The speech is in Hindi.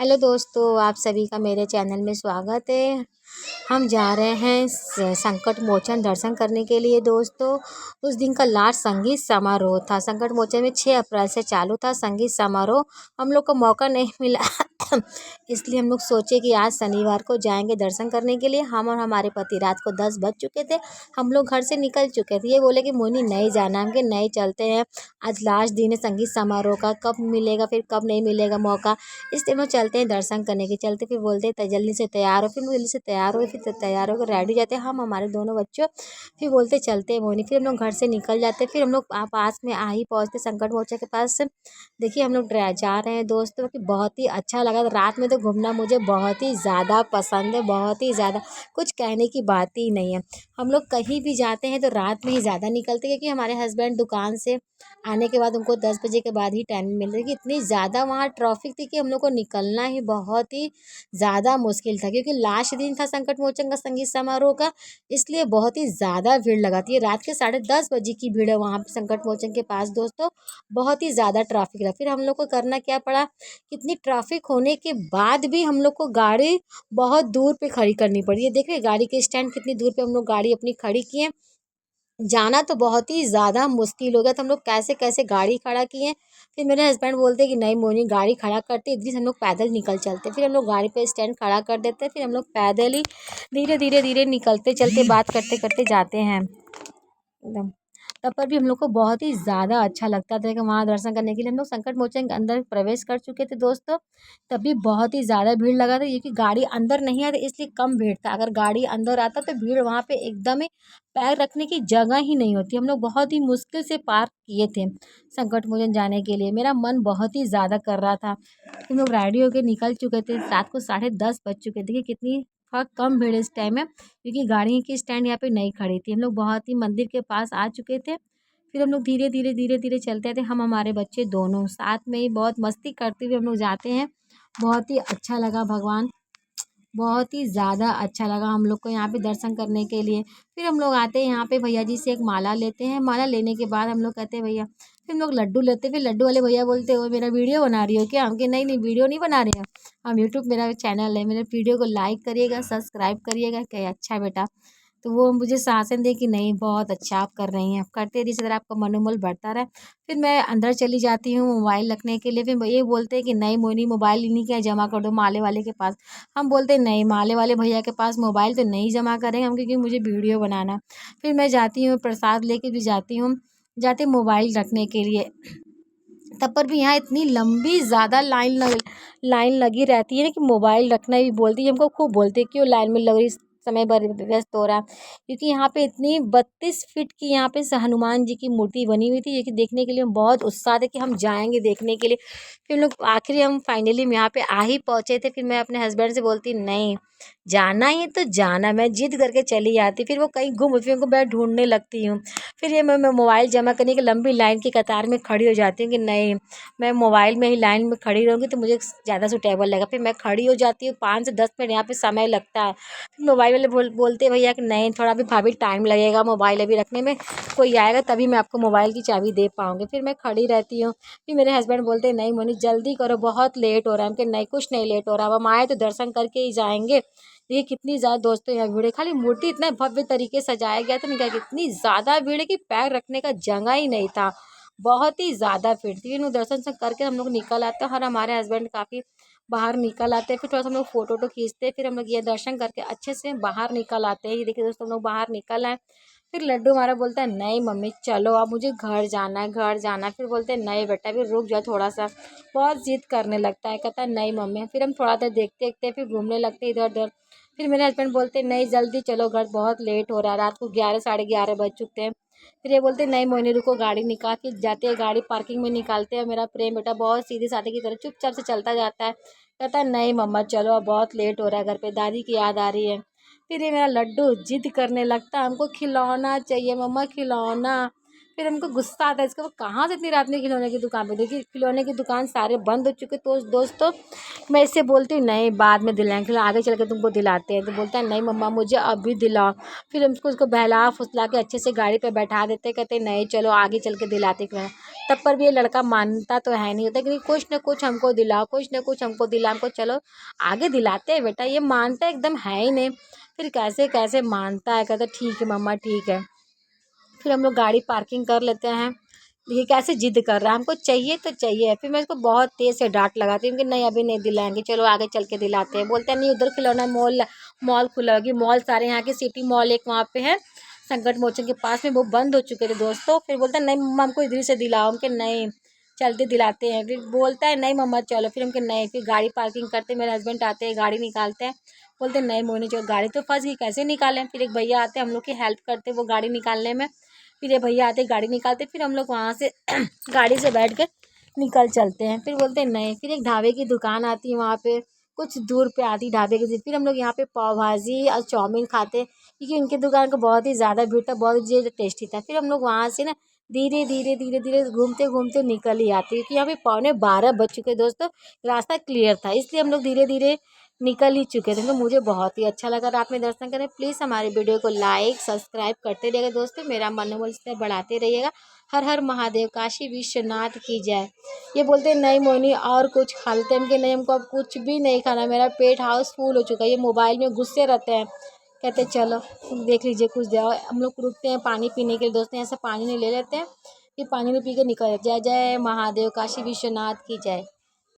हेलो दोस्तों, आप सभी का मेरे चैनल में स्वागत है। हम जा रहे हैं संकट मोचन दर्शन करने के लिए दोस्तों। उस दिन का लास्ट संगीत समारोह था। संकट मोचन में 6 अप्रैल से चालू था संगीत समारोह। हम लोग को मौका नहीं मिला इसलिए हम लोग सोचे कि आज शनिवार को जाएंगे दर्शन करने के लिए। हम और हमारे पति रात को 10 बज चुके थे। हम लोग घर से निकल चुके थे। ये बोले कि मोनी नहीं जाना, हम कि नहीं चलते हैं। आज लास्ट दिन है संगीत समारोह का, कब मिलेगा फिर कब नहीं मिलेगा मौका, इसलिए हम लोग चलते हैं दर्शन करने के। चलते फिर बोलते हैं जल्दी से तैयार हो। फिर जल्दी से तैयार हो, फिर तैयार होकर रेडी जाते हैं हम हमारे दोनों बच्चों। फिर बोलते चलते हैं मोनी। फिर हम लोग घर से निकल जाते। फिर हम लोग पास में आ ही पहुँचते संकट मोचन के पास। देखिए हम लोग जा रहे हैं दोस्तों कि बहुत ही अच्छा लगा। रात में तो घूमना मुझे बहुत ही ज़्यादा पसंद है, बहुत ही ज़्यादा, कुछ कहने की बात ही नहीं है। हम लोग कहीं भी जाते हैं तो रात में ही ज़्यादा निकलते हैं, क्योंकि हमारे हस्बैंड दुकान से आने के बाद उनको 10 बजे के बाद ही टाइम मिल रही है। कि इतनी ज़्यादा वहाँ ट्रैफिक थी कि हम लोग को निकलना ही बहुत ही ज़्यादा मुश्किल था, क्योंकि लास्ट दिन था संकट मोचन का संगीत समारोह का, इसलिए बहुत ही ज़्यादा भीड़ लगाती है। रात के 10:30 बजे की भीड़ है वहाँ पे संकट मोचन के पास दोस्तों। बहुत ही ज़्यादा ट्रैफिक था। फिर हम लोग को करना क्या पड़ा, कितनी ट्रैफिक होने के बाद भी हम लोग को गाड़ी बहुत दूर पे खड़ी करनी पड़ी है। देख रहे हैं गाड़ी के स्टैंड कितनी दूर पे हम लोग गाड़ी अपनी खड़ी किए। जाना तो बहुत ही ज़्यादा मुश्किल हो गया था। हम लोग कैसे कैसे गाड़ी खड़ा किए। फिर मेरे हस्बैंड बोलते कि नहीं मोनी गाड़ी खड़ा करते, इतनी हम लोग पैदल निकल चलते। फिर हम लोग गाड़ी पे स्टैंड खड़ा कर देते। फिर हम लोग पैदल ही धीरे धीरे धीरे निकलते चलते बात करते करते जाते हैं एकदम। तब पर भी हम लोग को बहुत ही ज़्यादा अच्छा लगता था कि वहाँ दर्शन करने के लिए। हम लोग संकट मोचन के अंदर प्रवेश कर चुके थे दोस्तों। तब भी बहुत ही ज़्यादा भीड़ लगा था, क्योंकि गाड़ी अंदर नहीं आती इसलिए कम भीड़ था। अगर गाड़ी अंदर आता तो भीड़ वहाँ पे एकदम ही पैर रखने की जगह ही नहीं होती। हम लोग बहुत ही मुश्किल से पार किए थे संकट मोचन जाने के लिए। मेरा मन बहुत ही ज़्यादा कर रहा था। हम लोग रेडी होकर निकल चुके थे। रात को 10:30 बज चुके थे कि कितनी कम भीड़ इस टाइम है, क्योंकि गाड़ी की स्टैंड यहाँ पे नहीं खड़ी थी। हम लोग बहुत ही मंदिर के पास आ चुके थे। फिर हम लोग धीरे धीरे धीरे धीरे चलते थे। हम हमारे बच्चे दोनों साथ में ही बहुत मस्ती करते हुए हम लोग जाते हैं। बहुत ही अच्छा लगा भगवान, बहुत ही ज़्यादा अच्छा लगा हम लोग को यहाँ पे दर्शन करने के लिए। फिर हम लोग आते हैं यहाँ पे भैया जी से एक माला लेते हैं। माला लेने के बाद हम लोग कहते हैं भैया, फिर हम लोग लड्डू लेते हैं। फिर लड्डू वाले भैया बोलते हो मेरा वीडियो बना रही हो क्या? हम कि नहीं नहीं वीडियो नहीं बना रहे हैं, हम यूट्यूब मेरा चैनल है, मेरे वीडियो को लाइक करिएगा सब्सक्राइब करिएगा। क्या अच्छा बेटा। तो वो मुझे शासन दे कि नहीं बहुत अच्छा आप कर रही हैं, आप करते रहिए, इसी तरह आपका मनोबल बढ़ता रहे। फिर मैं अंदर चली जाती हूँ मोबाइल रखने के लिए। फिर ये बोलते हैं कि नहीं मोनी मोबाइल इन्हीं के यहाँ जमा कर दो माले वाले के पास। हम बोलते नहीं माले वाले भैया के पास मोबाइल तो नहीं जमा करेंगे हम, क्योंकि मुझे वीडियो बनाना है। फिर मैं जाती हूँ प्रसाद लेके भी जाती हूँ, जाते मोबाइल रखने के लिए। तब पर भी यहाँ इतनी लंबी ज़्यादा लाइन लगी रहती है ना, कि मोबाइल रखना भी बोलती है हमको, खूब बोलती है क्यों लाइन में लग रही, समय भर व्यस्त हो रहा है। क्योंकि यहाँ पे इतनी 32 फीट की यहाँ पे हनुमान जी की मूर्ति बनी हुई थी, ये कि देखने के लिए हम बहुत उत्साह थे कि हम जाएंगे देखने के लिए। फिर लोग आखिरी हम फाइनली यहाँ पे आ ही पहुँचे थे। फिर मैं अपने हस्बैंड से बोलती नहीं जाना ही तो जाना, मैं जिद करके चली आती। फिर वो कहीं गुम, फिर उनको मैं ढूंढने लगती हूँ। फिर ये मैं मोबाइल जमा करने की लंबी लाइन की कतार में खड़ी हो जाती हूँ कि नहीं मैं मोबाइल में ही लाइन में खड़ी रहूँगी तो मुझे ज़्यादा सूटेबल लगेगा। फिर मैं खड़ी हो जाती हूँ, 5 से 10 मिनट यहाँ पे समय लगता है। फिर मोबाइल वाले बोलते हैं भैया कि नहीं थोड़ा भी भाभी टाइम लगेगा मोबाइल अभी रखने में, कोई आएगा तभी मैं आपको मोबाइल की चाबी दे पाऊँगी। फिर मैं खड़ी रहती हूँ। फिर मेरे हस्बैंड बोलते हैं नहीं मोनी जल्दी करो बहुत लेट हो रहा है। हम कि नहीं कुछ नहीं लेट हो रहा, अब हम आए तो दर्शन करके ही जाएंगे। ये कितनी ज़्यादा दोस्तों यहाँ भीड़ है, खाली मूर्ति इतना भव्य तरीके से सजाया गया था ना, क्या कितनी ज़्यादा भीड़ है कि पैर रखने का जगह ही नहीं था। बहुत ही ज़्यादा भीड़ थी। फिर दर्शन से करके हम लोग निकल आते हैं और हमारे हस्बैंड काफ़ी बाहर निकल आते हैं। फिर थोड़ा सा हम लोग फोटो वोटो खींचते हैं। फिर हम लोग ये दर्शन करके अच्छे से बाहर निकल आते हैं। ये देखिए दोस्तों हम लोग बाहर निकल आए। फिर लड्डू हमारा बोलता है नहीं मम्मी चलो अब मुझे घर जाना है घर जाना है। फिर बोलते हैं नहीं बेटा फिर रुक जाओ थोड़ा सा, बहुत जिद करने लगता है, कहता है नहीं मम्मी। फिर हम थोड़ा देर देखते देखते फिर घूमने लगते इधर उधर। फिर मेरे हस्बैंड बोलते नहीं जल्दी चलो घर बहुत लेट हो रहा है, रात को 11 11:30 बज चुके हैं। फिर ये बोलते नहीं मोहिनी रुको, गाड़ी निकाल के जाते हैं, गाड़ी पार्किंग में निकालते हैं। मेरा प्रेम बेटा बहुत सीधे साधे की तरह चुपचाप से चलता जाता है, कहता है नहीं मम्मा चलो अब बहुत लेट हो रहा है, घर पे दादी की याद आ रही है। फिर ये मेरा लड्डू जिद करने लगता है हमको खिलौना चाहिए मम्मा खिलौना। फिर हमको गुस्सा आता है इसको, वो कहाँ से इतनी रात में खिलौने की दुकान पे। देखिए खिलौने की दुकान सारे बंद हो चुके। तो दोस्तों मैं इससे बोलती हूँ नहीं बाद में दिलाएंगे, फिर आगे चल के तुमको दिलाते हैं। तो बोलता है नहीं मम्मा मुझे अभी दिलाओ। फिर हम उसको बहला फुसला के अच्छे से गाड़ी पे बैठा देते, कहते नहीं चलो आगे चल के दिलाते खिलौना। तब पर भी ये लड़का मानता तो है नहीं, होता कि कुछ ना कुछ हमको दिलाओ, कुछ ना कुछ हमको दिलाओ, हमको चलो आगे दिलाते हैं बेटा। ये मानता एकदम है ही नहीं। फिर कैसे कैसे मानता है, कहता ठीक है मम्मा ठीक है। फिर हम लोग गाड़ी पार्किंग कर लेते हैं। ये कैसे जिद कर रहा है, हमको चाहिए तो चाहिए। फिर मैं इसको बहुत तेज़ से डांट लगाती हूँ कि नहीं अभी नहीं दिलाएंगे, चलो आगे चल के दिलाते हैं। बोलते हैं नहीं उधर खिलौना मॉल मॉल खुला होगी। मॉल सारे यहाँ के सिटी मॉल एक वहाँ पे है संकट मोचन के पास में, वो बंद हो चुके थे दोस्तों। फिर बोलता है नहीं मम्मा हमको इधर से दिलाओ, हम के नहीं चलते दिलाते हैं। फिर बोलता है नहीं मम्मा चलो, फिर हम के नहीं। फिर गाड़ी पार्किंग करते, मेरे हस्बैंड आते हैं गाड़ी निकालते हैं। बोलते हैं नहीं मोहिनी चलो, गाड़ी तो फंस गई कैसे निकालें। फिर एक भैया आते हैं हम लोग की हेल्प करते वो गाड़ी निकालने में। फिर ये भैया आते गाड़ी निकालते, फिर हम लोग वहाँ से गाड़ी से बैठ कर निकल चलते हैं। फिर बोलते हैं नहीं। फिर एक ढाबे की दुकान आती है वहाँ पे, कुछ दूर पे आती ढाबे की। फिर हम लोग यहाँ पे पाव भाजी और चाउमीन खाते, क्योंकि उनकी दुकान को बहुत ही ज़्यादा भीड़ था, बहुत ही टेस्टी था। फिर हम लोग वहाँ से ना धीरे धीरे धीरे धीरे घूमते घूमते निकल ही आते, क्योंकि यहाँ पे 11:45 बज चुके दोस्तों। रास्ता क्लियर था इसलिए हम लोग धीरे धीरे निकल ही चुके थे। तो मुझे बहुत ही अच्छा लगा रात में दर्शन करें। प्लीज़ हमारे वीडियो को लाइक सब्सक्राइब करते रहिएगा दोस्तों, मेरा मनोबल इससे बढ़ाते रहिएगा। हर हर महादेव, काशी विश्वनाथ की जय। ये बोलते हैं नहीं मोहिनी और कुछ खा लेते हैं, कि नहीं हमको अब कुछ भी नहीं खाना, मेरा पेट हाउस फुल हो चुका है। ये मोबाइल में घुसे रहते हैं। कहते चलो देख लीजिए कुछ जाओ। हम लोग रुकते हैं पानी पीने के लिए दोस्तों, यहाँ से पानी नहीं ले लेते हैं। फिर पानी में पी के निकल। जय जय महादेव, काशी विश्वनाथ की जय।